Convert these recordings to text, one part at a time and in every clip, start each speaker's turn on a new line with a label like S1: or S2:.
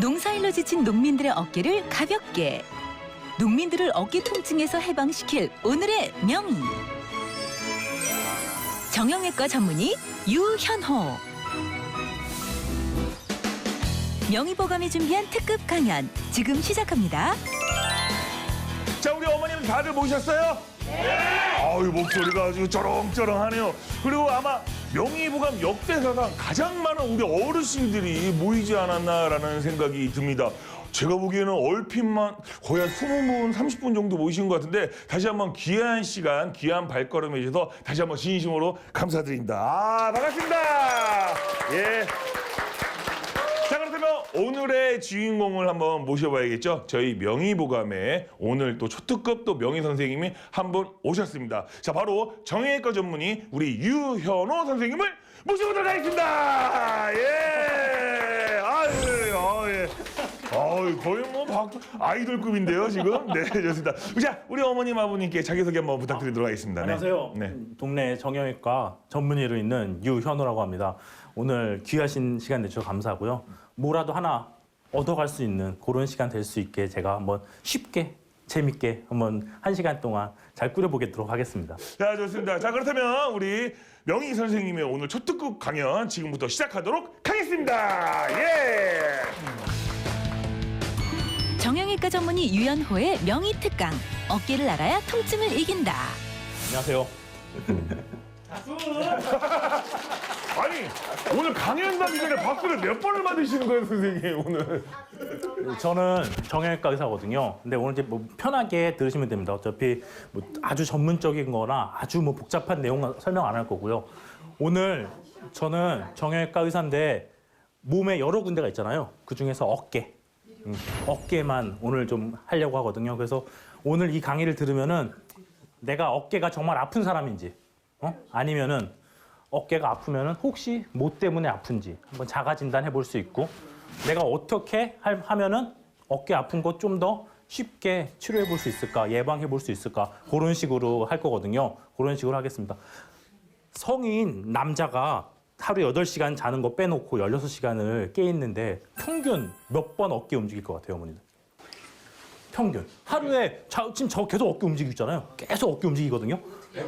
S1: 농사일로 지친 농민들의 어깨를 가볍게, 농민들을 어깨 통증에서 해방시킬 오늘의 명의. 정형외과 전문의 유현호. 명의보감이 준비한 특급 강연 지금 시작합니다.
S2: 자, 우리 어머님 다들 모셨어요? 네! 아유, 목소리가 아주 쩌렁쩌렁하네요. 그리고 아마 명의보감 역대사상 가장 많은 우리 어르신들이 모이지 않았나라는 생각이 듭니다. 제가 보기에는 얼핏만 거의 한 20분, 30분 정도 모이신 것 같은데 다시 한번 귀한 시간, 귀한 발걸음에 주셔서 다시 한번 진심으로 감사드립니다. 아, 반갑습니다. 예. 자, 그렇다면 오늘의 주인공을 한번 모셔봐야겠죠. 저희 명의보감에 오늘 또 초특급 또 명의 선생님이 한 분 오셨습니다. 자, 바로 정형외과 전문의 우리 유현호 선생님을 모셔보도록 하겠습니다. 예. 아유, 예. 아유, 거의 뭐 아이돌급인데요, 지금. 네, 좋습니다. 자, 우리 어머님, 아버님께 자기소개 한번 부탁드리도록 하겠습니다.
S3: 안녕하세요.
S2: 네.
S3: 동네 정형외과 전문의로 있는 유현호라고 합니다. 오늘 귀하신 시간 내주셔서 감사하고요. 뭐라도 하나 얻어갈 수 있는 그런 시간 될 수 있게 제가 한번 쉽게 재밌게 한번 1시간 동안 잘 꾸려보도록 하겠습니다.
S2: 자, 좋습니다. 자, 그렇다면 우리 명의 선생님의 오늘 초특급 강연 지금부터 시작하도록 하겠습니다. 예.
S1: 정형외과 전문의 유현호의 명의 특강. 어깨를 알아야 통증을 이긴다.
S3: 안녕하세요.
S2: 아니, 오늘 강연 가기 전에 박수를 몇 번을 받으시는 거예요, 선생님, 오늘?
S3: 저는 정형외과 의사거든요. 근데 오늘 이제 뭐 편하게 들으시면 됩니다. 어차피 뭐 아주 전문적인 거나 아주 뭐 복잡한 내용 설명 안 할 거고요. 오늘 저는 정형외과 의사인데 몸에 여러 군데가 있잖아요. 그중에서 어깨만 오늘 좀 하려고 하거든요. 그래서 오늘 이 강의를 들으면은 내가 어깨가 정말 아픈 사람인지, 아니면은 어깨가 아프면은 혹시 뭐 때문에 아픈지 한번 자가 진단해 볼 수 있고, 내가 어떻게 하면은 어깨 아픈 거 좀 더 쉽게 치료해 볼 수 있을까, 예방해 볼 수 있을까, 그런 식으로 할 거거든요. 그런 식으로 하겠습니다. 성인 남자가 하루에 8시간 자는 거 빼놓고 16시간을 깨 있는데 평균 몇 번 어깨 움직일 것 같아요, 어머니들? 평균. 하루에 지금 저 계속 어깨 움직이고 있잖아요. 계속 어깨 움직이거든요. 네.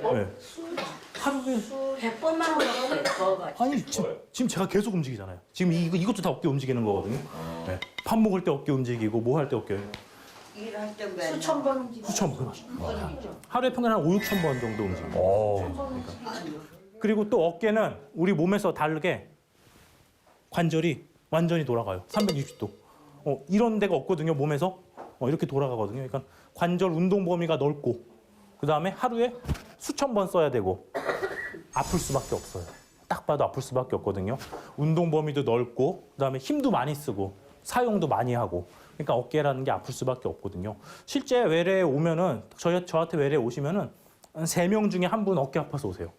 S3: 하루에
S4: 100번만 하면 더
S3: 아니 지금 제가 계속 움직이잖아요. 지금 이것도 다 어깨 움직이는 거거든요. 네. 밥 먹을 때 어깨 움직이고 뭐 할 때 어깨
S4: 일할 때 수천 번 움직이죠.
S3: 수천 번. 하루에 평균 한 5, 6천 번 정도 움직여요. 그리고 또 어깨는 우리 몸에서 다르게 관절이 완전히 돌아가요. 360도. 이런 데가 없거든요, 몸에서. 이렇게 돌아가거든요. 그러니까 관절 운동 범위가 넓고, 그다음에 하루에 수천 번 써야 되고 아플 수밖에 없어요. 딱 봐도 아플 수밖에 없거든요. 운동 범위도 넓고, 그다음에 힘도 많이 쓰고 사용도 많이 하고. 그러니까 어깨라는 게 아플 수밖에 없거든요. 실제 외래에 오면은 저한테 외래에 오시면은 3명 중에 한 분 어깨 아파서 오세요.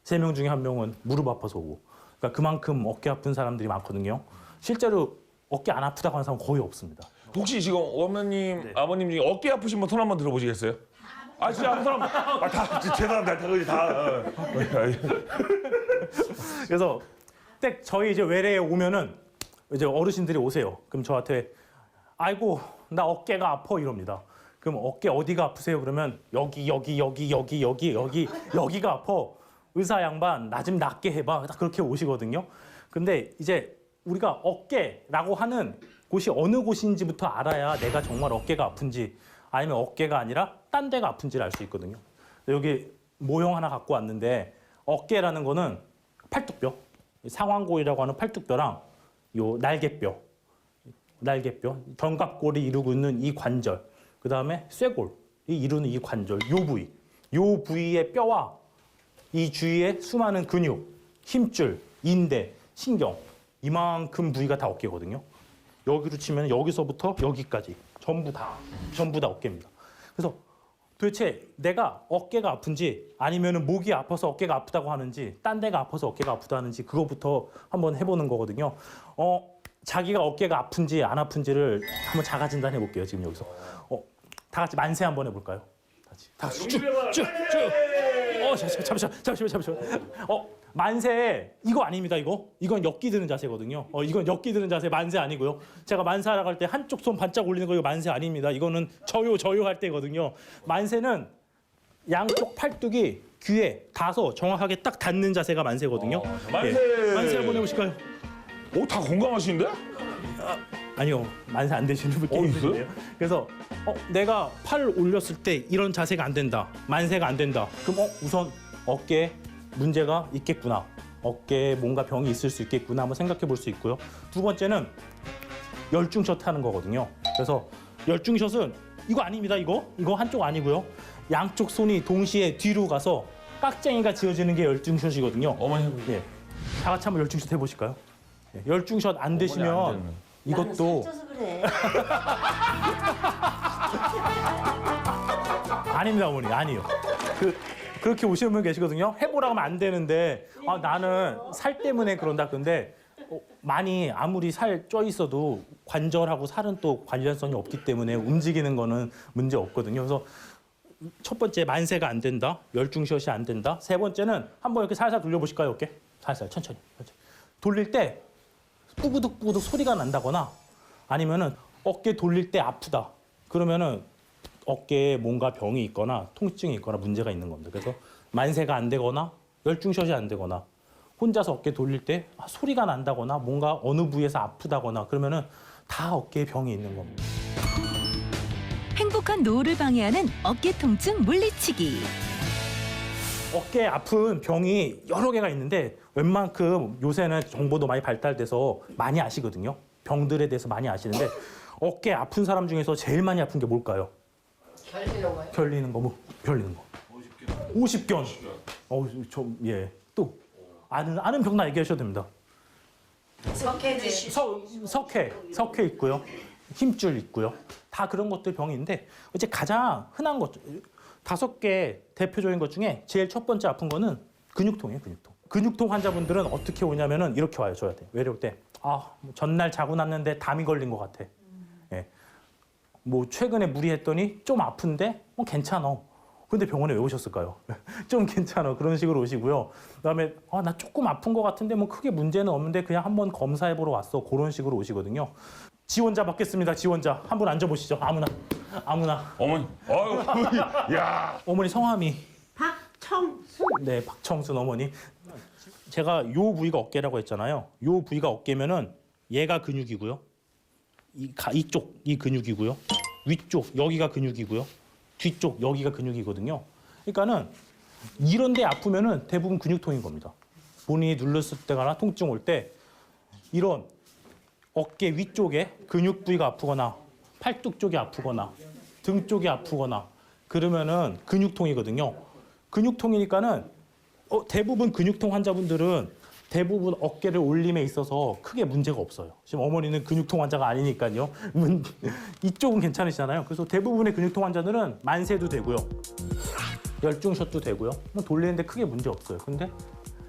S3: 3명 중에 1명은 무릎 아파서 오고. 그러니까 그만큼 어깨 아픈 사람들이 많거든요. 실제로 어깨 안 아프다고 하는 사람은 거의 없습니다.
S2: 혹시 지금 어머님,
S3: 네.
S2: 아버님 중에 어깨 아프신 분 손 한번 들어보시겠어요? 아, 진짜 아픈 사람. 아, 다, 죄송합니다. 다.
S3: 그래서 딱 저희 이제 외래에 오면은 이제 어르신들이 오세요. 그럼 저한테 아이고 나 어깨가 아파 이럽니다. 그럼 어깨 어디가 아프세요? 그러면 여기가 아파. 의사 양반 나 좀 낫게 해봐. 딱 그렇게 오시거든요. 근데 이제 우리가 어깨라고 하는 곳이 어느 곳인지부터 알아야 내가 정말 어깨가 아픈지, 아니면 어깨가 아니라 딴 데가 아픈지를 알 수 있거든요. 여기 모형 하나 갖고 왔는데, 어깨라는 거는 팔뚝뼈, 상완골이라고 하는 팔뚝뼈랑 요 날개뼈, 견갑골이 이루고 있는 이 관절, 그 다음에 쇄골이 이루는 이 관절, 요 부위의 뼈와 이 주위에 수많은 근육, 힘줄, 인대, 신경, 이만큼 부위가 다 어깨거든요. 여기로 치면 여기서부터 여기까지 전부 다 어깨입니다. 그래서 도대체 내가 어깨가 아픈지, 아니면 목이 아파서 어깨가 아프다고 하는지, 딴 데가 아파서 어깨가 아프다 하는지, 그거부터 한번 해보는 거거든요. 자기가 어깨가 아픈지 안 아픈지를 한번 자가 진단해 볼게요. 지금 여기서 다 같이 만세 한번 해볼까요? 다 같이 쭉. 잠시만. 만세 이거 아닙니다. 이건 엮기 드는 자세거든요. 이건 엮기 드는 자세 만세 아니고요. 제가 만세하라고 할 때 한쪽 손 반짝 올리는 거 이거 만세 아닙니다. 이거는 저요 할 때거든요. 만세는 양쪽 팔뚝이 귀에 닿아서 정확하게 딱 닿는 자세가 만세거든요.
S2: 만세.
S3: 예. 만세 한번 해보실까요?
S2: 오, 다 건강하신데?
S3: 아니요, 만세 안 되시는 분이
S2: 있어요?
S3: 있어요. 그래서 내가 팔을 올렸을 때 이런 자세가 안 된다, 만세가 안 된다. 그럼 우선 어깨에 문제가 있겠구나, 어깨에 뭔가 병이 있을 수 있겠구나 한번 생각해 볼 수 있고요. 두 번째는 열중샷 하는 거거든요. 그래서 열중샷은 이거 아닙니다. 이거 한쪽 아니고요. 양쪽 손이 동시에 뒤로 가서 깍쟁이가 지어지는 게 열중샷이거든요.
S2: 어머니 해보세요.
S3: 예, 다 같이 한번 열중샷 해보실까요? 예, 열중샷 안 되시면 이것도
S4: 살쪄서 그래.
S3: 아닙니다, 어머니. 아니요. 그렇게 오시는 분 계시거든요. 해보라고 하면 안 되는데 나는 살 때문에 그런다. 근데 많이 아무리 살 쪄 있어도 관절하고 살은 또 관련성이 없기 때문에 움직이는 거는 문제 없거든요. 그래서 첫 번째 만세가 안 된다. 열중샷이 안 된다. 세 번째는 한번 이렇게 살살 돌려보실까요, 어깨? 살살 천천히. 돌릴 때 뿌구득뿌구득 소리가 난다거나 아니면은 어깨 돌릴 때 아프다. 그러면은 어깨에 뭔가 병이 있거나 통증이 있거나 문제가 있는 겁니다. 그래서 만세가 안 되거나 열중샷이 안 되거나 혼자서 어깨 돌릴 때 소리가 난다거나 뭔가 어느 부위에서 아프다거나 그러면은 다 어깨에 병이 있는 겁니다.
S1: 행복한 노후를 방해하는 어깨 통증 물리치기.
S3: 어깨에 아픈 병이 여러 개가 있는데 웬만큼 요새는 정보도 많이 발달돼서 많이 아시거든요. 병들에 대해서 많이 아시는데 어깨 아픈 사람 중에서 제일 많이 아픈 게 뭘까요? 결리는 거. 결리는 거. 50견. 예. 또 아는 병 나 얘기하셔도 됩니다. 석회 있고요. 힘줄 있고요. 다 그런 것들 병인데 이제 가장 흔한 것 5개 대표적인 것 중에 제일 첫 번째 아픈 거는 근육통이에요, 근육통. 근육통 환자분들은 어떻게 오냐면은 이렇게 와요, 저한테. 왜 이럴 때? 전날 자고 났는데 담이 걸린 것 같아. 예. 뭐 최근에 무리했더니 좀 아픈데 괜찮아. 근데 병원에 왜 오셨을까요? 좀 괜찮아. 그런 식으로 오시고요. 그다음에 나 조금 아픈 것 같은데 뭐 크게 문제는 없는데 그냥 한번 검사해 보러 왔어. 그런 식으로 오시거든요. 지원자 받겠습니다. 지원자. 한분 앉아보시죠. 아무나.
S2: 어머니. 야.
S3: 어머니 성함이?
S4: 박청순.
S3: 네, 박청순 어머니. 제가 요 부위가 어깨라고 했잖아요. 요 부위가 어깨면은 얘가 근육이고요. 이쪽 이 근육이고요. 위쪽 여기가 근육이고요. 뒤쪽 여기가 근육이거든요. 그러니까는 이런 데 아프면은 대부분 근육통인 겁니다. 본인이 눌렀을 때거나 통증 올 때 이런 어깨 위쪽에 근육 부위가 아프거나 팔뚝 쪽이 아프거나 등 쪽이 아프거나 그러면은 근육통이거든요. 근육통이니까는 대부분 근육통 환자분들은 대부분 어깨를 올림에 있어서 크게 문제가 없어요. 지금 어머니는 근육통 환자가 아니니까요. 이쪽은 괜찮으시잖아요. 그래서 대부분의 근육통 환자들은 만세도 되고요. 열중샷도 되고요. 돌리는데 크게 문제 없어요. 근데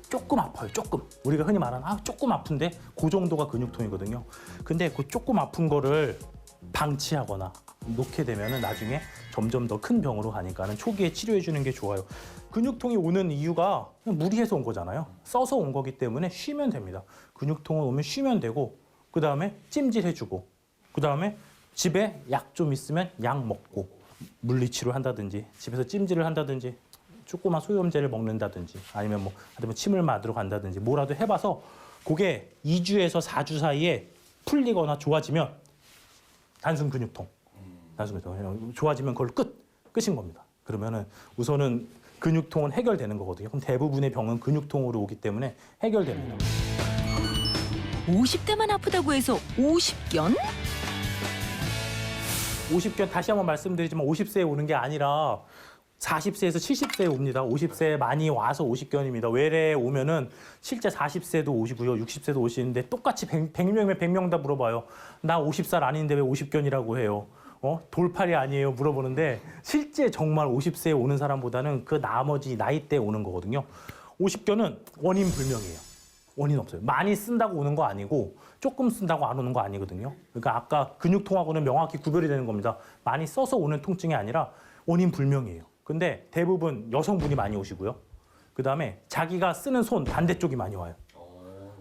S3: 조금 아파요. 조금. 우리가 흔히 말하는 조금 아픈데 그 정도가 근육통이거든요. 근데 그 조금 아픈 거를 방치하거나 놓게 되면은 나중에 점점 더 큰 병으로 가니까는 초기에 치료해 주는 게 좋아요. 근육통이 오는 이유가 그냥 무리해서 온 거잖아요. 써서 온 거기 때문에 쉬면 됩니다. 근육통은 오면 쉬면 되고 그다음에 찜질해주고 그다음에 집에 약 좀 있으면 약 먹고 물리치료 한다든지 집에서 찜질을 한다든지 조그만 소염제를 먹는다든지 아니면 뭐 침을 맞으러 간다든지 뭐라도 해봐서 그게 2주에서 4주 사이에 풀리거나 좋아지면 단순 근육통. 좋아지면 그걸 끝인 겁니다. 그러면은 우선은 근육통은 해결되는 거거든요. 그럼 대부분의 병은 근육통으로 오기 때문에 해결됩니다.
S1: 50대만 아프다고 해서 50견?
S3: 50견 다시 한번 말씀드리지만 50세에 오는 게 아니라 40세에서 70세에 옵니다. 50세에 많이 와서 50견입니다. 외래에 오면은 실제 40세도 오시고요. 60세도 오시는데 똑같이 100명이면 100명 다 물어봐요. 나 50살 아닌데 왜 50견이라고 해요? 돌팔이 아니에요? 물어보는데 실제 정말 50세에 오는 사람보다는 그 나머지 나이대에 오는 거거든요. 50견은 원인 불명이에요. 원인 없어요. 많이 쓴다고 오는 거 아니고 조금 쓴다고 안 오는 거 아니거든요. 그러니까 아까 근육통하고는 명확히 구별이 되는 겁니다. 많이 써서 오는 통증이 아니라 원인 불명이에요. 근데 대부분 여성분이 많이 오시고요. 그다음에 자기가 쓰는 손 반대쪽이 많이 와요.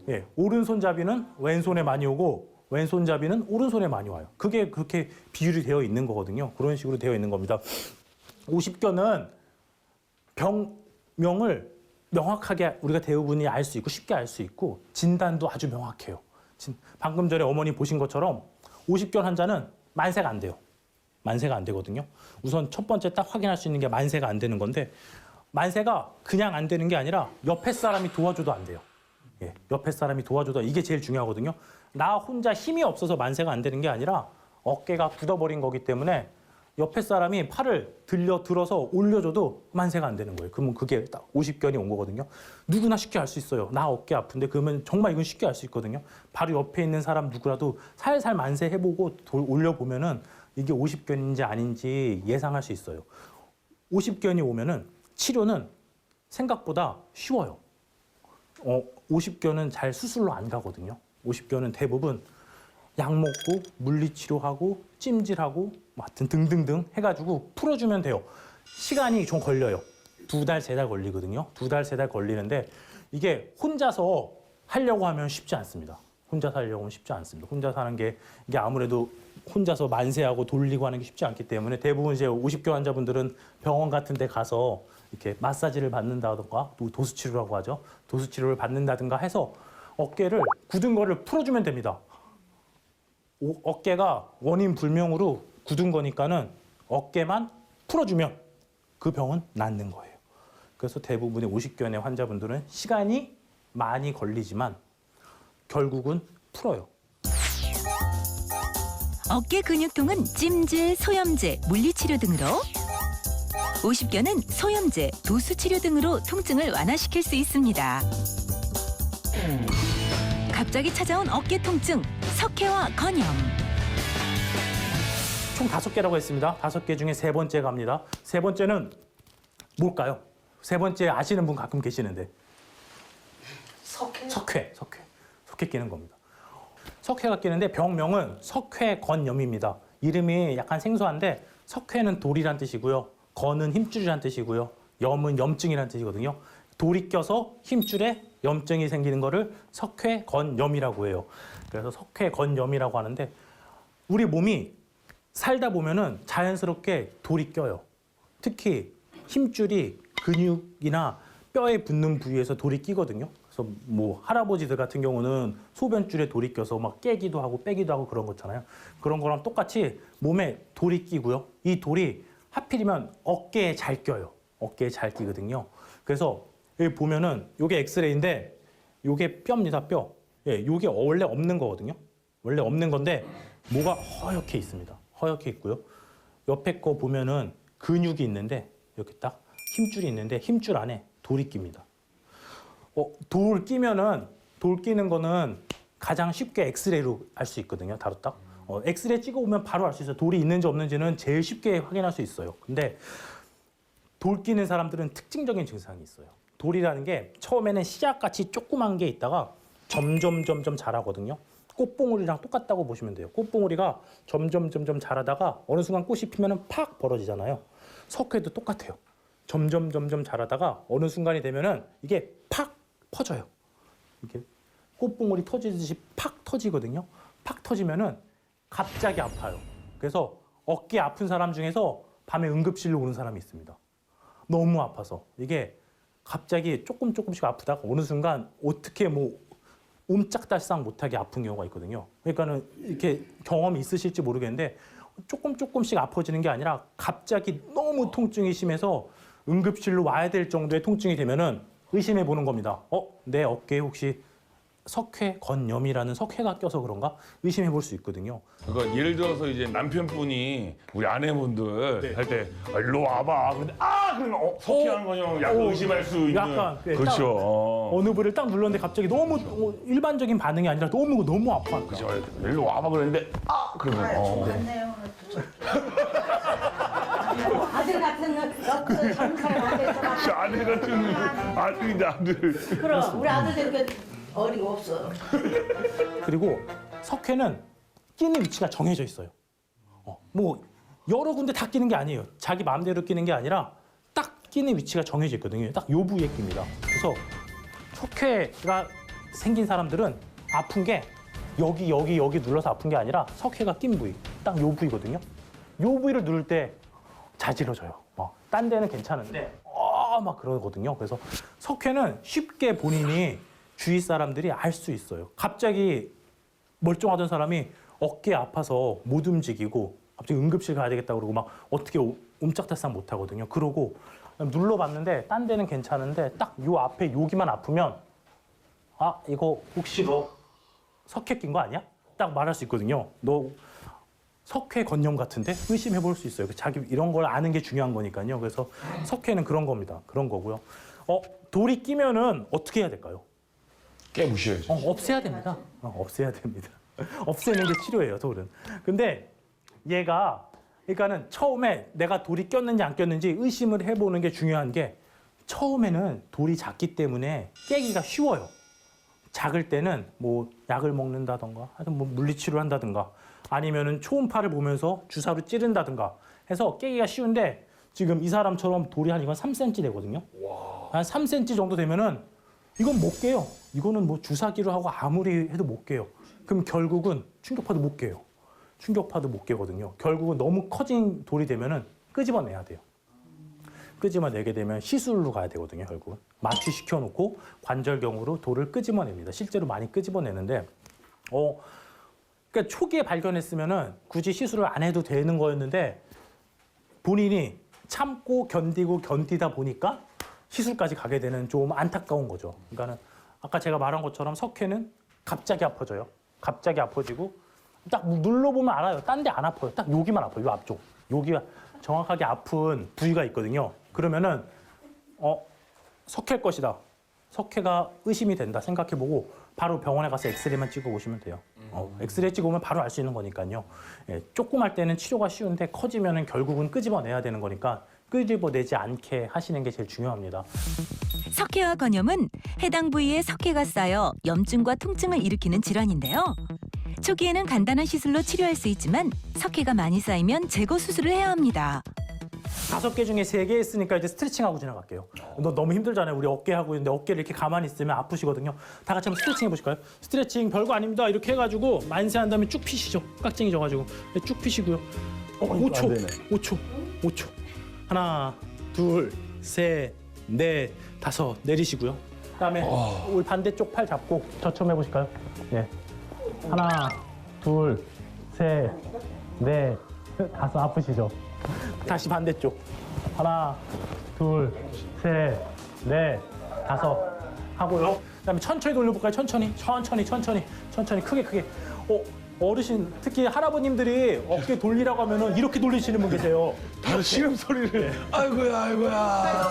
S3: 예, 오른손잡이는 왼손에 많이 오고 왼손잡이는 오른손에 많이 와요. 그게 그렇게 비율이 되어 있는 거거든요. 그런 식으로 되어 있는 겁니다. 오십견은 병명을 명확하게 우리가 대부분이 알 수 있고 쉽게 알 수 있고 진단도 아주 명확해요. 방금 전에 어머니 보신 것처럼 오십견 환자는 만세가 안 돼요. 만세가 안 되거든요. 우선 첫 번째 딱 확인할 수 있는 게 만세가 안 되는 건데 만세가 그냥 안 되는 게 아니라 옆에 사람이 도와줘도 안 돼요. 예, 옆에 사람이 도와줘도 이게 제일 중요하거든요. 나 혼자 힘이 없어서 만세가 안 되는 게 아니라 어깨가 굳어버린 거기 때문에 옆에 사람이 팔을 들어서 올려줘도 만세가 안 되는 거예요. 그러면 그게 딱 오십견이 온 거거든요. 누구나 쉽게 알 수 있어요. 나 어깨 아픈데 그러면 정말 이건 쉽게 알 수 있거든요. 바로 옆에 있는 사람 누구라도 살살 만세 해보고 올려보면은 이게 오십견인지 아닌지 예상할 수 있어요. 오십견이 오면은 치료는 생각보다 쉬워요. 오십견은 잘 수술로 안 가거든요. 오십견은 대부분 약 먹고 물리치료하고 찜질하고 하여튼 등등등 해가지고 풀어주면 돼요. 시간이 좀 걸려요. 2달, 3달 걸리거든요. 2달, 3달 걸리는데 이게 혼자서 하려고 하면 쉽지 않습니다. 혼자서 하려고 하면 쉽지 않습니다. 혼자서 하는 게 이게 아무래도 혼자서 만세하고 돌리고 하는 게 쉽지 않기 때문에 대부분 이제 오십견 환자분들은 병원 같은 데 가서 이렇게 마사지를 받는다든가 또 도수치료라고 하죠. 도수치료를 받는다든가 해서 어깨를 굳은 거를 풀어주면 됩니다. 어깨가 원인 불명으로 굳은 거니까는 어깨만 풀어주면 그 병은 낫는 거예요. 그래서 대부분의 오십견의 환자분들은 시간이 많이 걸리지만 결국은 풀어요.
S1: 어깨 근육통은 찜질, 소염제, 물리치료 등으로 오십견은 소염제, 도수치료 등으로 통증을 완화시킬 수 있습니다. 갑자기 찾아온 어깨 통증, 석회와 건염.
S3: 총 5개라고 했습니다. 5개 중에 3번째 갑니다. 3번째는 뭘까요? 3번째 아시는 분 가끔 계시는데. 석회 끼는 겁니다. 석회가 끼는데 병명은 석회건염입니다. 이름이 약간 생소한데 석회는 돌이란 뜻이고요. 건은 힘줄이란 뜻이고요. 염은 염증이란 뜻이거든요. 돌이 껴서 힘줄에 염증이 생기는 거를 석회건염이라고 해요. 그래서 석회건염이라고 하는데 우리 몸이 살다 보면은 자연스럽게 돌이 껴요. 특히 힘줄이 근육이나 뼈에 붙는 부위에서 돌이 끼거든요. 그래서 뭐 할아버지들 같은 경우는 소변줄에 돌이 껴서 막 깨기도 하고 빼기도 하고 그런 거잖아요. 그런 거랑 똑같이 몸에 돌이 끼고요. 이 돌이 하필이면 어깨에 잘 껴요. 어깨에 잘 끼거든요. 그래서 여기 보면은 요게 엑스레이인데 요게 뼈입니다, 뼈. 예, 요게 원래 없는 거거든요. 원래 없는 건데 뭐가 허옇게 있습니다. 허옇게 있고요. 옆에 거 보면은 근육이 있는데 이렇게 딱 힘줄이 있는데 힘줄 안에 돌이 낍니다. 돌 끼면은 돌 끼는 거는 가장 쉽게 엑스레이로 알 수 있거든요. 바로 딱. 엑스레이 찍어보면 바로 알 수 있어요. 돌이 있는지 없는지는 제일 쉽게 확인할 수 있어요. 근데 돌 끼는 사람들은 특징적인 증상이 있어요. 돌이라는 게 처음에는 씨앗같이 조그만 게 있다가 점점 자라거든요. 꽃봉오리랑 똑같다고 보시면 돼요. 꽃봉오리가 점점 자라다가 어느 순간 꽃이 피면은 팍 벌어지잖아요. 석회도 똑같아요. 점점 자라다가 어느 순간이 되면은 이게 팍 퍼져요. 이렇게 꽃봉오리 터지듯이 팍 터지거든요. 팍 터지면은 갑자기 아파요. 그래서 어깨 아픈 사람 중에서 밤에 응급실로 오는 사람이 있습니다. 너무 아파서 이게 갑자기 조금씩 아프다가 어느 순간 어떻게 뭐 옴짝달싹 못하게 아픈 경우가 있거든요. 그러니까는 이렇게 경험이 있으실지 모르겠는데 조금씩 아파지는 게 아니라 갑자기 너무 통증이 심해서 응급실로 와야 될 정도의 통증이 되면은 의심해 보는 겁니다. 내 어깨에 혹시 석회건염이라는 석회가 껴서 그런가 의심해 볼 수 있거든요.
S2: 그러니까 예를 들어서 이제 남편분이 우리 아내분들
S3: 네.
S2: 할 때 일로 와봐. 근데 그러면 석회한 거냐 약간 의심할 수 있는.
S3: 약간, 네,
S2: 그렇죠.
S3: 어느 부를 딱 눌렀는데 갑자기 너무 일반적인 반응이 아니라 너무 아파.
S2: 그죠. 일로 와봐 그랬는데 그러면
S4: 맞네요. 아들 같은 잘못하면 안 되잖아.
S2: 아들 같은 아들인데 아들.
S4: 그럼 우리 아들들 이렇게 어리가 없어.
S3: 그리고 석회는 끼는 위치가 정해져 있어요. 뭐 여러 군데 다 끼는 게 아니에요. 자기 마음대로 끼는 게 아니라 딱 끼는 위치가 정해져 있거든요. 딱 요 부위에 낍니다. 그래서 석회가 생긴 사람들은 아픈 게 여기 눌러서 아픈 게 아니라 석회가 낀 부위, 딱 요 부위거든요. 요 부위를 누를 때 자지러져요. 딴 데는 괜찮은데 막 그러거든요. 그래서 석회는 쉽게 본인이 주위 사람들이 알 수 있어요. 갑자기 멀쩡하던 사람이 어깨 아파서 못 움직이고 갑자기 응급실 가야 되겠다 그러고 막 어떻게 옴짝달싹 못 하거든요. 그러고 눌러봤는데 딴 데는 괜찮은데 딱 요 앞에 여기만 아프면 아 이거 혹시 너 석회 낀 거 아니야? 딱 말할 수 있거든요. 너 석회 건염 같은데 의심해 볼 수 있어요. 자기 이런 걸 아는 게 중요한 거니까요. 그래서 석회는 그런 겁니다. 그런 거고요. 돌이 끼면은 어떻게 해야 될까요?
S2: 깨부셔야죠.
S3: 없애야 됩니다. 없애야 됩니다. 없애는 게 치료예요, 돌은. 근데 얘가 그러니까는 처음에 내가 돌이 꼈는지 안 꼈는지 의심을 해보는 게 중요한 게 처음에는 돌이 작기 때문에 깨기가 쉬워요. 작을 때는 뭐 약을 먹는다던가 하여튼 뭐 물리치료를 한다든가 아니면은 초음파를 보면서 주사로 찌른다든가 해서 깨기가 쉬운데 지금 이 사람처럼 돌이 한 이건 3cm 되거든요. 한 3cm 정도 되면은 이건 못 깨요. 이거는 뭐 주사기로 하고 아무리 해도 못 깨요. 그럼 결국은 충격파도 못 깨요. 충격파도 못 깨거든요. 결국은 너무 커진 돌이 되면은 끄집어내야 돼요. 끄집어내게 되면 시술로 가야 되거든요. 결국은 마취시켜 놓고 관절경으로 돌을 끄집어냅니다. 실제로 많이 끄집어내는데 그러니까 초기에 발견했으면은 굳이 시술을 안 해도 되는 거였는데 본인이 참고 견디다 보니까 시술까지 가게 되는 좀 안타까운 거죠. 그러니까는 아까 제가 말한 것처럼 석회는 갑자기 아파져요. 갑자기 아파지고 딱 눌러보면 알아요. 딴 데 안 아파요. 딱 여기만 아파요. 요 앞쪽. 여기가 정확하게 아픈 부위가 있거든요. 그러면은 석회일 것이다. 석회가 의심이 된다 생각해보고 바로 병원에 가서 엑스레이만 찍어보시면 돼요. 엑스레이 찍어보면 바로 알 수 있는 거니까요. 예, 조그말 때는 치료가 쉬운데 커지면은 결국은 끄집어내야 되는 거니까 끄집어내지 않게 하시는 게 제일 중요합니다.
S1: 석회와 건염은 해당 부위에 석회가 쌓여 염증과 통증을 일으키는 질환인데요. 초기에는 간단한 시술로 치료할 수 있지만 석회가 많이 쌓이면 제거 수술을 해야 합니다.
S3: 5개 중에 3개 했으니까 이제 스트레칭하고 지나갈게요. 너 너무 힘들잖아요. 우리 어깨 하고 있는데 어깨를 이렇게 가만히 있으면 아프시거든요. 다 같이 한번 스트레칭 해보실까요? 스트레칭 별거 아닙니다. 이렇게 해가지고 만세한 다음에 쭉 피시죠. 깍쟁이 져가지고 쭉 피시고요. 5초. 하나, 둘, 셋, 넷, 다섯 내리시고요. 그다음에 우리 반대쪽 팔 잡고 저처럼 해보실까요? 네. 하나, 둘, 셋, 넷, 다섯 아프시죠? 다시 반대쪽. 하나, 둘, 셋, 넷, 다섯 하고요. 그다음에 천천히 돌려볼까요? 천천히 크게. 어르신 특히 할아버님들이 어깨 돌리라고 하면은 이렇게 돌리시는 분 계세요.
S2: 다른 시름 소리를. 아이고야.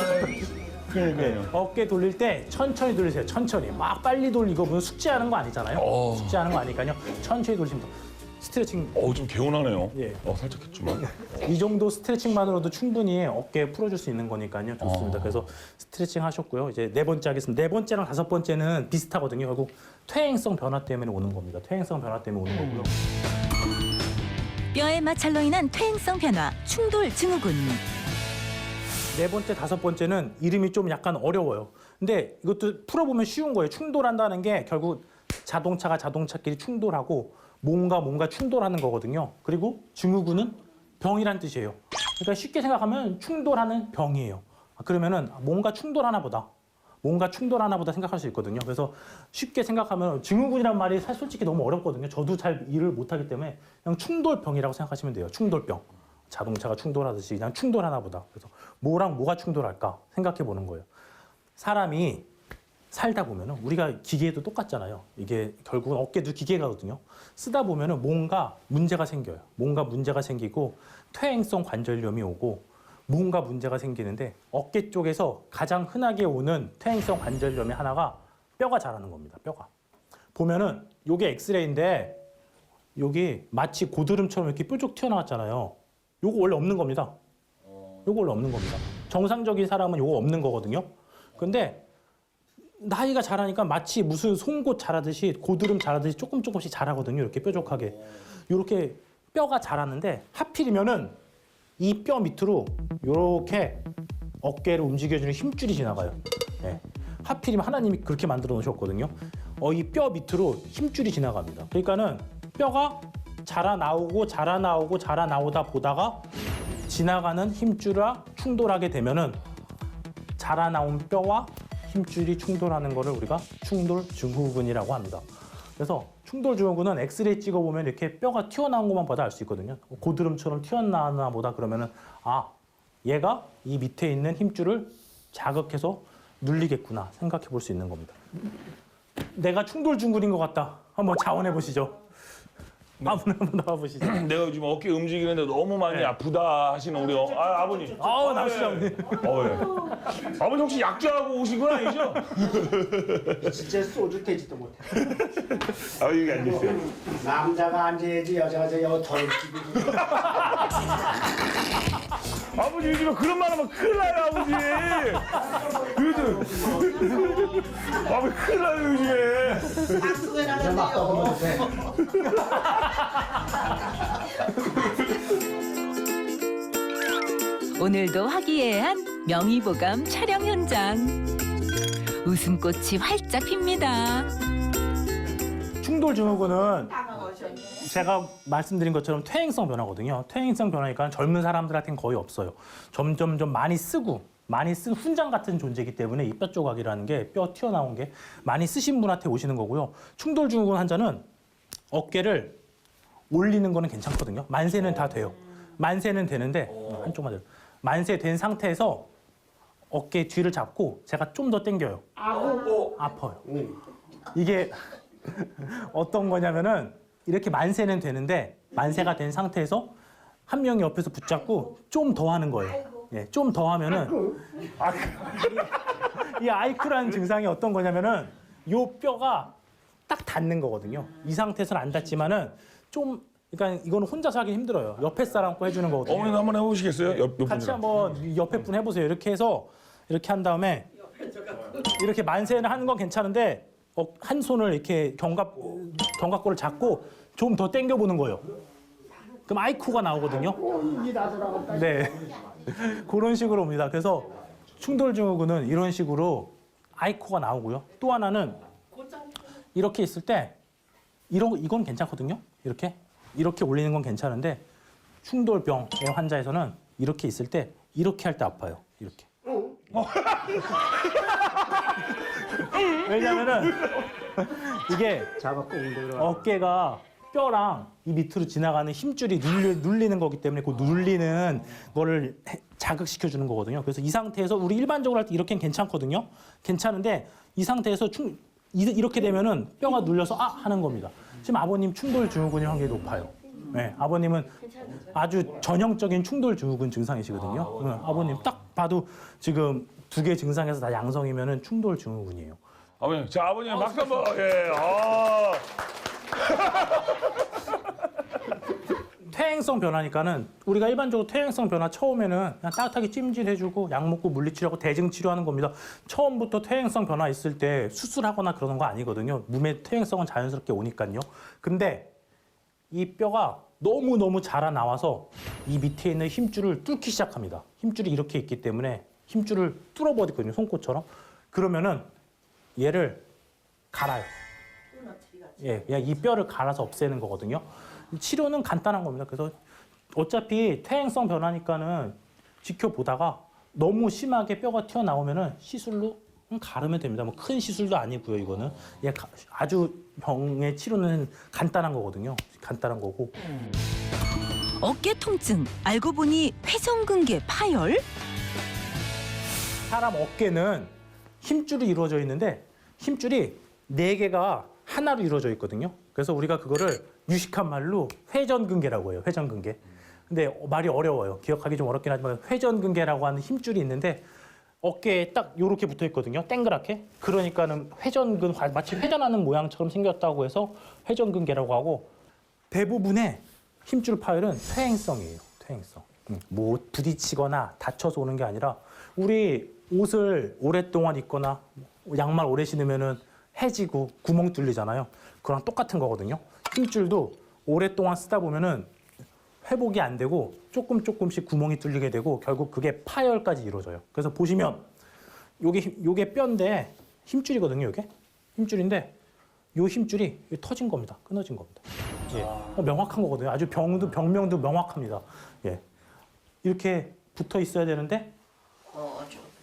S2: 그러니까요.
S3: 어깨 돌릴 때 천천히 돌리세요. 천천히. 막 빨리 돌리고 무슨 숙제하는 거 아니잖아요. 숙제하는 거 아니니까요. 천천히 돌리시면 돼요. 스트레칭.
S2: 좀 개운하네요.
S3: 예.
S2: 살짝 했지만.
S3: 이 정도 스트레칭만으로도 충분히 어깨 풀어줄 수 있는 거니까요. 좋습니다. 그래서 스트레칭 하셨고요. 이제 4번째 하겠습니다. 4번째랑 5번째는 비슷하거든요. 결국 퇴행성 변화 때문에 오는 겁니다. 퇴행성 변화 때문에 오는 거고요.
S1: 뼈의 마찰로 인한 퇴행성 변화, 충돌 증후군.
S3: 4번째, 5번째는 이름이 좀 약간 어려워요. 근데 이것도 풀어보면 쉬운 거예요. 충돌한다는 게 결국 자동차가 자동차끼리 충돌하고 뭔가 충돌하는 거거든요. 그리고 증후군은 병이란 뜻이에요. 그러니까 쉽게 생각하면 충돌하는 병이에요. 그러면은 뭔가 충돌하나 보다 생각할 수 있거든요. 그래서 쉽게 생각하면 증후군이란 말이 사실 솔직히 너무 어렵거든요. 저도 잘 이해를 못하기 때문에 그냥 충돌병이라고 생각하시면 돼요. 충돌병. 자동차가 충돌하듯이 그냥 충돌하나 보다. 그래서 뭐랑 뭐가 충돌할까 생각해 보는 거예요. 사람이 살다 보면은 우리가 기계도 똑같잖아요. 이게 결국은 어깨도 기계가거든요. 쓰다 보면은 뭔가 문제가 생겨요. 뭔가 문제가 생기고 퇴행성 관절염이 오고 뭔가 문제가 생기는데 어깨 쪽에서 가장 흔하게 오는 퇴행성 관절염의 하나가 뼈가 자라는 겁니다. 뼈가. 보면은 요게 엑스레이인데 여기 마치 고드름처럼 이렇게 뾰족 튀어나왔잖아요. 요거 원래 없는 겁니다. 요거 원래 없는 겁니다. 정상적인 사람은 요거 없는 거거든요. 근데 나이가 자라니까 마치 무슨 송곳 자라듯이 고드름 자라듯이 조금씩 자라거든요. 이렇게 뾰족하게. 이렇게 뼈가 자라는데 하필이면은 이 뼈 밑으로 이렇게 어깨를 움직여주는 힘줄이 지나가요. 예. 하필이면 하나님이 그렇게 만들어 놓으셨거든요. 이 뼈 밑으로 힘줄이 지나갑니다. 그러니까는 뼈가 자라나오다 보다가 지나가는 힘줄과 충돌하게 되면은 자라나온 뼈와 힘줄이 충돌하는 거를 우리가 충돌 증후군이라고 합니다. 그래서 충돌 증후군은 엑스레이 찍어보면 이렇게 뼈가 튀어나온 것만 봐도 알 수 있거든요. 고드름처럼 튀어나오나 보다 그러면은 얘가 이 밑에 있는 힘줄을 자극해서 눌리겠구나 생각해 볼 수 있는 겁니다. 내가 충돌 증후군인 것 같다. 한번 자원해 보시죠. 아무나 한번 나와 보시죠.
S2: 내가 요즘 어깨 움직이는데 너무 많이
S3: 네.
S2: 아프다 하시는 우리 아버님.
S3: 나오시죠, 아버님.
S2: 예. 아버님 혹시 약주하고 오신 건 아니죠?
S5: 진짜 소주 되지도 못해.
S2: 여기 앉으세요.
S5: 남자가 앉아야지 여자가 저 덜 끼고.
S2: 아버지 요즘에 그런 말 하면 큰일 나요, 아버지. 요즘. 아버지 큰일 나요, 요즘에.
S4: 박수에
S5: 막
S4: 나가세요.
S5: 떠들어도 돼.
S1: 오늘도 화기애애한 명의보감 촬영 현장. 웃음꽃이 활짝 핍니다.
S3: 충돌 증후군은 제가 말씀드린 것처럼 퇴행성 변화거든요. 퇴행성 변화니까 젊은 사람들한테는 거의 없어요. 점점 많이 쓴 훈장 같은 존재이기 때문에 이 뼈 조각이라는 게 뼈 튀어나온 게 많이 쓰신 분한테 오시는 거고요. 충돌 증후군 환자는 어깨를 올리는 거는 괜찮거든요. 만세는 다 돼요. 만세는 되는데 한쪽만 더. 만세 된 상태에서 어깨 뒤를 잡고 제가 좀 더 당겨요. 아파요. 이게 어떤 거냐면은 이렇게 만세는 되는데 만세가 된 상태에서 한 명이 옆에서 붙잡고 좀 더 하는 거예요. 예, 좀 더 하면은 이 아이쿠라는 증상이 어떤 거냐면은 요 뼈가 딱 닿는 거거든요. 이 상태에서는 안 닿지만은 좀 그러니까 이거는 혼자서 하기 힘들어요. 옆에 사람 거 해주는 거거든요.
S2: 어머니도 한번 해보시겠어요? 옆
S3: 같이
S2: 분이랑.
S3: 한번 옆에 분 해보세요. 이렇게 해서 이렇게 한 다음에 이렇게 만세는 하는 건 괜찮은데 한 손을 이렇게 견갑골을 잡고 좀 더 당겨 보는 거예요. 그럼 아이쿠가 나오거든요. 네, 그런 식으로 옵니다. 그래서 충돌 증후군은 이런 식으로 아이쿠가 나오고요. 또 하나는 이렇게 있을 때 이건 괜찮거든요. 이렇게 올리는 건 괜찮은데 충돌병의 환자에서는 이렇게 있을 때 이렇게 할 때 아파요. 이렇게. 왜냐면은 이게
S5: 잡았고 웅덩이로.
S3: 어깨가 뼈랑 이 밑으로 지나가는 힘줄이 눌리는 거기 때문에 그 눌리는 거를 자극시켜 주는 거거든요. 그래서 이 상태에서 우리 일반적으로 할 때 이렇게는 괜찮거든요. 괜찮은데 이 상태에서 이렇게 되면은 뼈가 눌려서 하는 겁니다. 지금 아버님 충돌 증후군의 확률이 높아요. 네, 아버님은 아주 전형적인 충돌 증후군 증상이시거든요. 아버님 딱 봐도 지금 2개 증상에서 다 양성이면은 충돌 증후군이에요.
S2: 아버님, 자 아버님 박수 한번.
S3: 퇴행성 변화니까는 우리가 일반적으로 퇴행성 변화 처음에는 그냥 따뜻하게 찜질해주고 약 먹고 물리치료하고 대증 치료하는 겁니다. 처음부터 퇴행성 변화 있을 때 수술하거나 그러는 거 아니거든요. 몸의 퇴행성은 자연스럽게 오니까요. 근데 이 뼈가 너무 자라 나와서 이 밑에 있는 힘줄을 뚫기 시작합니다. 힘줄이 이렇게 있기 때문에 힘줄을 뚫어버리거든요. 손꼽처럼. 그러면은 얘를 갈아요. 예, 그냥 이 뼈를 갈아서 없애는 거거든요. 치료는 간단한 겁니다. 그래서 어차피 퇴행성 변화니까는 지켜보다가 너무 심하게 뼈가 튀어나오면은 시술로 가르면 됩니다. 뭐 큰 시술도 아니고요, 이거는. 아주 병의 치료는 간단한 거거든요. 간단한 거고.
S1: 어깨 통증 알고 보니 회전근개 파열?
S3: 사람 어깨는 힘줄이 이루어져 있는데 힘줄이 4개가 하나로 이루어져 있거든요. 그래서 우리가 그거를 유식한 말로 회전근개라고 해요. 회전근개. 근데 말이 어려워요. 기억하기 좀 어렵긴 하지만 회전근개라고 하는 힘줄이 있는데 어깨에 딱 요렇게 붙어 있거든요. 땡그랗게. 그러니까는 마치 회전하는 모양처럼 생겼다고 해서 회전근개라고 하고 대부분의 힘줄 파열은 퇴행성이에요. 퇴행성. 뭐 부딪히거나 다쳐서 오는 게 아니라 우리 옷을 오랫동안 입거나 양말 오래 신으면은 해지고 구멍 뚫리잖아요. 그거랑 똑같은 거거든요. 힘줄도 오랫동안 쓰다 보면은 회복이 안 되고 조금씩 구멍이 뚫리게 되고 결국 그게 파열까지 이루어져요. 그래서 보시면 요게 뼈인데 힘줄이거든요. 요게 힘줄인데 요 힘줄이 터진 겁니다. 끊어진 겁니다. 예. 명확한 거거든요. 아주 병명도 명확합니다. 예. 이렇게 붙어 있어야 되는데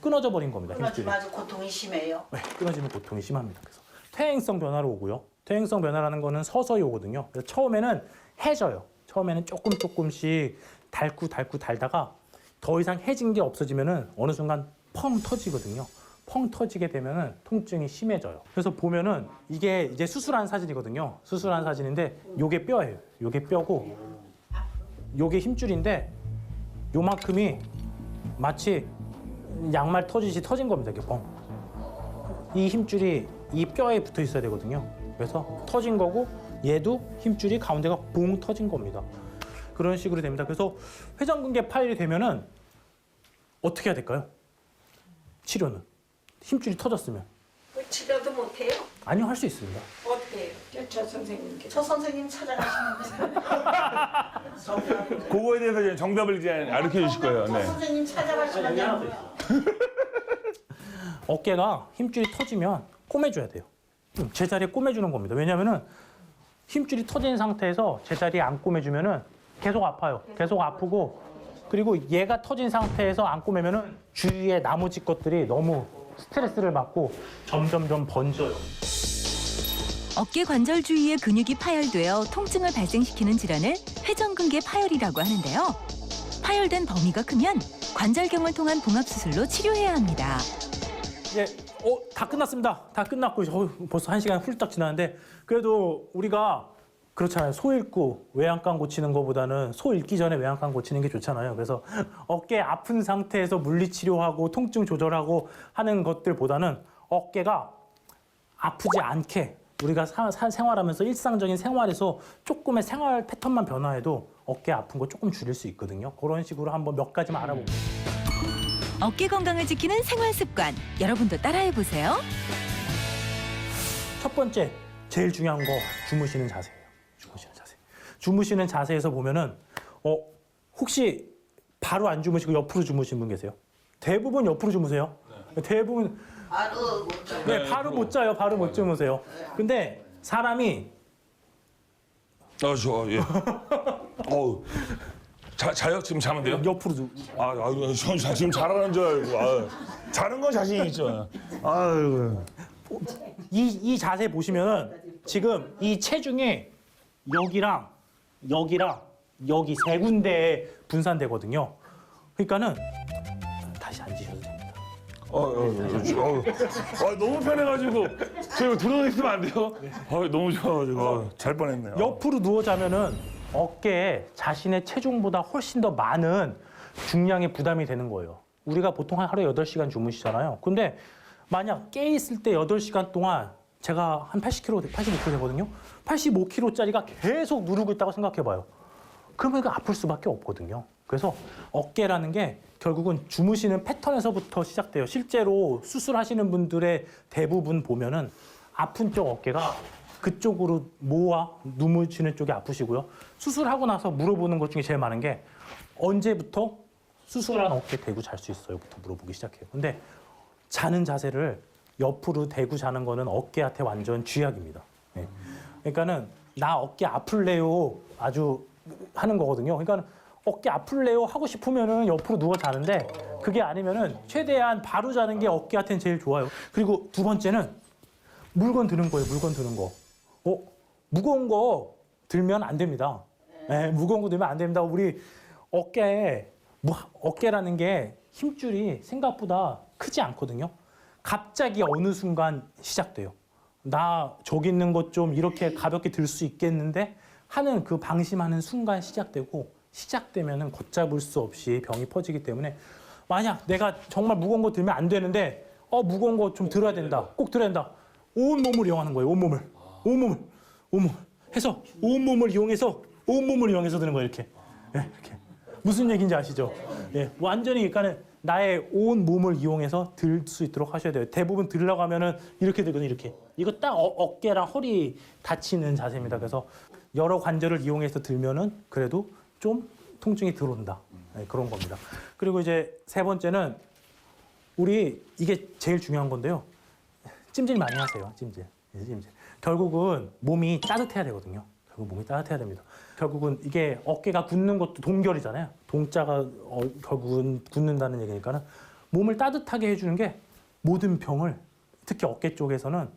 S3: 끊어져 버린 겁니다. 힘줄이.
S6: 맞아 고통이 심해요.
S3: 네, 끊어지는 고통이 심합니다. 그래서 퇴행성 변화로 오고요. 퇴행성 변화라는 거는 서서히 오거든요. 그래서 처음에는 해져요. 처음에는 조금씩 달다가 더 이상 해진 게 없어지면은 어느 순간 펑 터지거든요. 펑 터지게 되면은 통증이 심해져요. 그래서 보면은 이게 이제 수술한 사진이거든요. 수술한 사진인데 요게 뼈예요. 요게 뼈고 요게 힘줄인데 요만큼이 마치 양말 터지듯이 터진 겁니다. 이게 뻥. 이 힘줄이 이 뼈에 붙어 있어야 되거든요. 그래서 터진 거고 얘도 힘줄이 가운데가 봉 터진 겁니다. 그런 식으로 됩니다. 그래서 회전근개 파열이 되면은 어떻게 해야 될까요? 치료는 힘줄이 터졌으면
S6: 치료도 못해요.
S3: 아니요, 할 수 있습니다.
S6: 어떻게 해요? 저 선생님께. 저 선생님 찾아가시면 돼요.
S2: 그거에 대해서 이제 정답을 이제 알려 주실 거예요.
S6: 저
S2: 네.
S6: 선생님 찾아가시면 돼요.
S3: 어깨가 힘줄이 터지면 꼬매줘야 돼요. 제자리에 꼬매주는 겁니다. 왜냐하면은 힘줄이 터진 상태에서 제자리에 안 꼬매주면은 계속 아파요. 계속 아프고 그리고 얘가 터진 상태에서 안 꼬매면은 주위에 나머지 것들이 너무 스트레스를 받고 점점점 번져요.
S1: 어깨 관절 주위의 근육이 파열되어 통증을 발생시키는 질환을 회전근개 파열이라고 하는데요. 파열된 범위가 크면 관절경을 통한 봉합수술로 치료해야 합니다.
S3: 이제 다 끝났습니다. 다 끝났고 벌써 1시간 훌쩍 지났는데 그래도 우리가 그렇잖아요. 소 잃고 외양간 고치는 것보다는 소 잃기 전에 외양간 고치는 게 좋잖아요. 그래서 어깨 아픈 상태에서 물리치료하고 통증 조절하고 하는 것들보다는 어깨가 아프지 않게 우리가 생활하면서 일상적인 생활에서 조금의 생활 패턴만 변화해도 어깨 아픈 거 조금 줄일 수 있거든요. 그런 식으로 한번 몇 가지만 알아볼게요.
S1: 어깨 건강을 지키는 생활 습관, 여러분도 따라해 보세요.
S3: 첫 번째, 제일 중요한 거 주무시는 자세예요. 주무시는 자세. 주무시는 자세에서 보면은 혹시 바로 안 주무시고 옆으로 주무시는 분 계세요? 대부분 옆으로 주무세요. 대부분
S6: 바로 못 자요.
S3: 네, 바로 못 자요. 바로 못 주무세요. 근데 사람이
S2: 예. 자요? 지금 자면 돼요?
S3: 옆으로
S2: 지금 잘하는 줄 알고. 자는 건 자신 있죠. 아이고.
S3: 이 자세 보시면은 지금 이 체중이 여기랑 여기 세 군데에 분산되거든요. 그러니까는 다시 앉으셔도 됩니다.
S2: 너무 편해가지고 저 들어가 있으면 안 돼요? 너무 좋아가지고 잘 뻔했네요.
S3: 옆으로 누워 자면은 어깨에 자신의 체중보다 훨씬 더 많은 중량의 부담이 되는 거예요. 우리가 보통 하루에 8시간 주무시잖아요. 근데 만약 깨 있을 때 8시간 동안 제가 한 80kg, 85kg 되거든요. 85kg짜리가 계속 누르고 있다고 생각해봐요. 그러면 이거 아플 수밖에 없거든요. 그래서 어깨라는 게 결국은 주무시는 패턴에서부터 시작돼요. 실제로 수술하시는 분들의 대부분 보면은 아픈 쪽 어깨가 그쪽으로 모아 누우시는 쪽이 아프시고요. 수술하고 나서 물어보는 것 중에 제일 많은 게 언제부터 수술한 어깨 대고 잘 수 있어요?부터 물어보기 시작해요. 근데 자는 자세를 옆으로 대고 자는 거는 어깨한테 완전 쥐약입니다. 네. 그러니까는 나 어깨 아플래요 아주 하는 거거든요. 그러니까 어깨 아플래요 하고 싶으면은 옆으로 누워 자는데 그게 아니면은 최대한 바로 자는 게 어깨한테는 제일 좋아요. 그리고 두 번째는 물건 드는 거예요. 물건 드는 거. 무거운 거 들면 안 됩니다. 네, 무거운 거 들면 안 됩니다. 우리 어깨라는 게 힘줄이 생각보다 크지 않거든요. 갑자기 어느 순간 시작돼요. 나 저기 있는 것 좀 이렇게 가볍게 들 수 있겠는데 하는 그 방심하는 순간 시작되면은 걷잡을 수 없이 병이 퍼지기 때문에 만약 내가 정말 무거운 거 들면 안 되는데 무거운 거 좀 들어야 된다. 꼭 들어야 된다. 온 몸을 이용하는 거예요. 온몸을 해서 온몸을 이용해서 드는 거예요. 이렇게. 네, 이렇게. 무슨 얘기인지 아시죠? 예, 완전히 그러니까는 나의 온 몸을 이용해서 들 수 있도록 하셔야 돼요. 대부분 들으려고 하면은 이렇게 들거든요. 이렇게. 이거 딱 어깨랑 허리 다치는 자세입니다. 그래서 여러 관절을 이용해서 들면은 그래도 좀 통증이 들어온다. 네, 그런 겁니다. 그리고 이제 세 번째는 우리 이게 제일 중요한 건데요. 찜질 많이 하세요. 찜질. 결국은 몸이 따뜻해야 되거든요. 결국 몸이 따뜻해야 됩니다. 결국은 이게 어깨가 굳는 것도 동결이잖아요. 동자가 결국은 굳는다는 얘기니까는 몸을 따뜻하게 해주는 게 모든 병을 특히 어깨 쪽에서는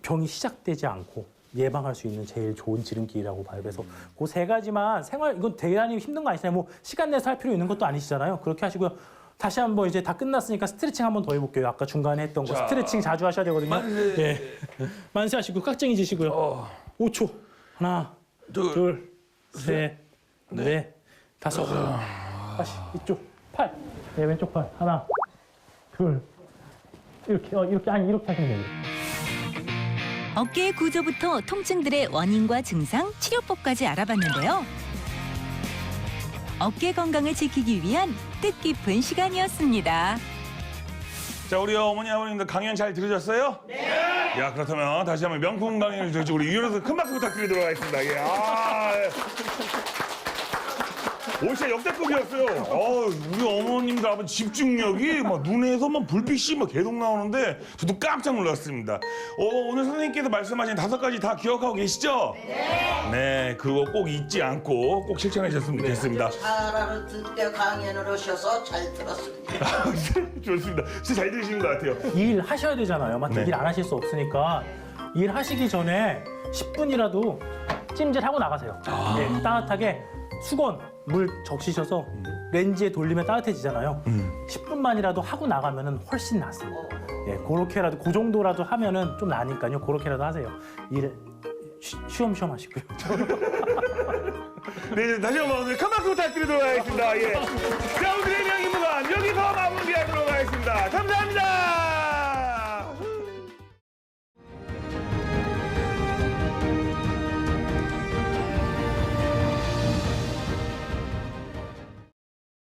S3: 병이 시작되지 않고 예방할 수 있는 제일 좋은 지름길이라고 봐요. 그래서 그 세 가지만 이건 대단히 힘든 거 아니잖아요. 뭐 시간 내서 할 필요 있는 것도 아니시잖아요. 그렇게 하시고요. 다시 한번 이제 다 끝났으니까 스트레칭 한번 더 해볼게요. 아까 중간에 했던 거 스트레칭 자주 하셔야 되거든요. 예. 만세 하시고 깍쟁이 지시고요. 5초. 하나, 둘, 셋, 넷, 다섯. 다시 이쪽 팔. 네, 왼쪽 팔. 하나, 둘. 이렇게 이렇게 하시면 돼요.
S1: 어깨의 구조부터 통증들의 원인과 증상, 치료법까지 알아봤는데요. 어깨 건강을 지키기 위한 뜻깊은 시간이었습니다.
S2: 자, 우리 어머니 아버님들 강연 잘 들으셨어요? 네. 야, 그렇다면 다시 한번 명품 강연을 들으시 우리 유연석 큰 박수 부탁드리도록 하겠습니다. 예. 오, 진짜 역대급이었어요. 우리 어머님들 아버지 집중력이 막 눈에서 막 불빛이 막 계속 나오는데 저도 깜짝 놀랐습니다. 오늘 선생님께서 말씀하신 5가지 다 기억하고 계시죠? 네. 네, 그거 꼭 잊지 않고 꼭 실천해 주셨으면 좋겠습니다.
S6: 잘 알아듣게 강연을 오셔서 잘 들었습니다.
S2: 좋습니다. 진짜 잘 들으신 것 같아요.
S3: 일 하셔야 되잖아요. 맞죠?
S2: 네.
S3: 일 안 하실 수 없으니까 일 하시기 전에 10분이라도 찜질하고 나가세요. 네, 따뜻하게 수건, 물 적시셔서 렌즈에 돌리면 따뜻해지잖아요. 10분만이라도 하고 나가면 훨씬 낫습니다. 예, 그렇게라도 그 정도라도 하면은 좀 나니까요. 그렇게라도 하세요. 일 쉬엄쉬엄 하시고요.
S2: 네, 다시 한번 큰 박수 부탁드리도록 하겠습니다. 예.